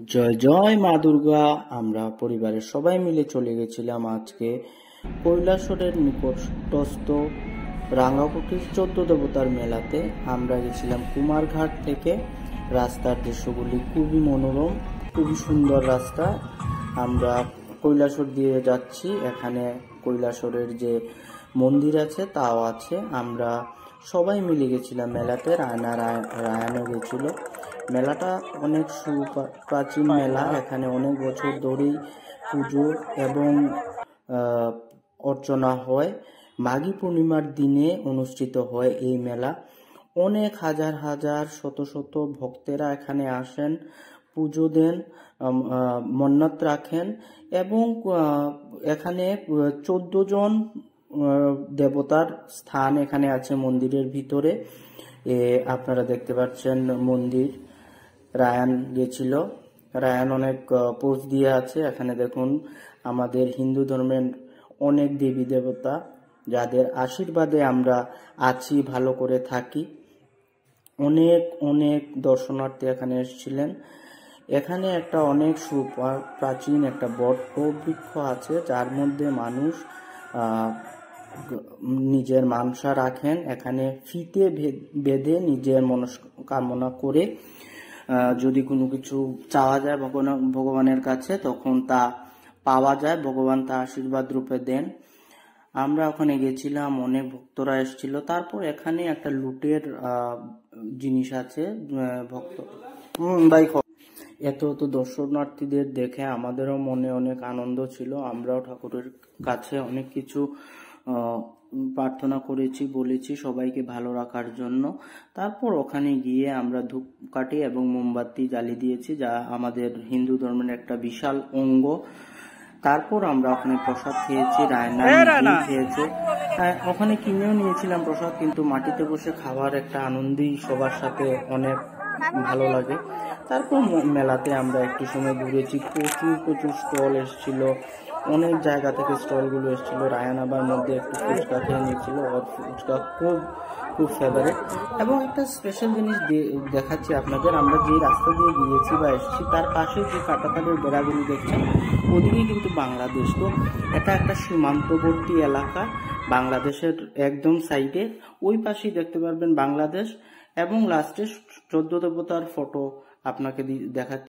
জয় জয় মা দুর্গা। আমরা পরিবারের সবাই মিলে চলে গেছিলাম আজকে কৈলাসরের নিকটস্থ রাঙ্গাপুটির 14 দেবতার মেলাতে। আমরা গেছিলাম কুমারঘাট থেকে। রাস্তার দৃশ্যগুলি খুবই মনোরম, খুবই সুন্দর রাস্তা। আমরা কৈলাসর দিয়ে যাচ্ছি। এখানে কৈলাসরের যে মন্দির আছে তাও আছে। আমরা সবাই মিলে গেছিলাম মেলাতে। রায়ানও গেছিল। মেলাটা অনেক প্রাচীন মেলা। এখানে অনেক বছর ধরেই পুজো এবং অর্চনা হয়। মাঘী পূর্ণিমার দিনে অনুষ্ঠিত হয় এই মেলা। অনেক হাজার হাজার শত শত ভক্তেরা এখানে আসেন, পুজো দেন, মন্নত রাখেন এবং এখানে 14 জন দেবতার স্থান এখানে আছে মন্দিরের ভিতরে। আপনারা দেখতে পাচ্ছেন মন্দির। রায়ান গেছিল। রায়ান অনেক পোস্ট দিয়ে আছে। এখানে দেখুন আমাদের হিন্দু ধর্মের অনেক দেবী দেবতা যাদের আশীর্বাদে আমরা আছি, ভালো করে থাকি। অনেক অনেক দর্শনার্থী এখানে এসেছিলেন। এখানে একটা অনেক প্রাচীন একটা বট বৃক্ষ আছে, যার মধ্যে মানুষ নিজের মানসা রাখেন। এখানে ফিতে বেঁধে নিজের মনস্কামনা করে যদি কোনো কিছু চাওয়া যায় ভগবানের কাছে, তখন তা পাওয়া যায়। ভগবান তা আশীর্বাদ রূপে দেন। আমরা ওখানে গেছিলাম, অনেক ভক্তরা এসেছিল। তারপর এখানে একটা লুটের জিনিস আছে। এত দর্শনার্থীদের দেখে আমাদেরও মনে অনেক আনন্দ ছিল। আমরাও ঠাকুরের কাছে অনেক কিছু প্রার্থনা করেছি, বলেছি সবাইকে ভালো রাখার জন্য। তারপর ওখানে গিয়ে আমরা ধূপকাঠি এবং মোমবাতি জ্বালিয়ে দিয়েছি, যা আমাদের হিন্দু ধর্মের একটা বিশাল অঙ্গ। তারপর আমরা ওখানে প্রসাদ খেয়েছি। রায়না খেয়েছে। ওখানে কিনেও নিয়েছিলাম প্রসাদ, কিন্তু মাটিতে বসে খাওয়ার একটা আনন্দই সবার সাথে অনেক ভালো লাগে। তারপর মেলাতে আমরা একটু সময় ঘুরেছি। প্রচুর স্টল এসেছিল, অনেক জায়গা থেকে স্টলগুলো এসেছিল। রায়ান আবার মধ্যে একটু ফুচকা খেয়ে নিয়েছিল। ওর ফুচকা খুব ফেভারিট। এবং একটা স্পেশাল জিনিস দেখাচ্ছি আপনাদের। আমরা যে রাস্তা দিয়ে গিয়েছি বা এসেছি, তার পাশে যে কাটাতারের বেড়াগুলি দেখছেন, ওদিকে কিন্তু বাংলাদেশ। তো এটা একটা সীমান্তবর্তী এলাকা, বাংলাদেশের একদম সাইডে। ওই পাশেই দেখতে পারবেন বাংলাদেশ। এবং লাস্টে 14 দেবতার ফটো আপনাকে দেখাচ্ছি।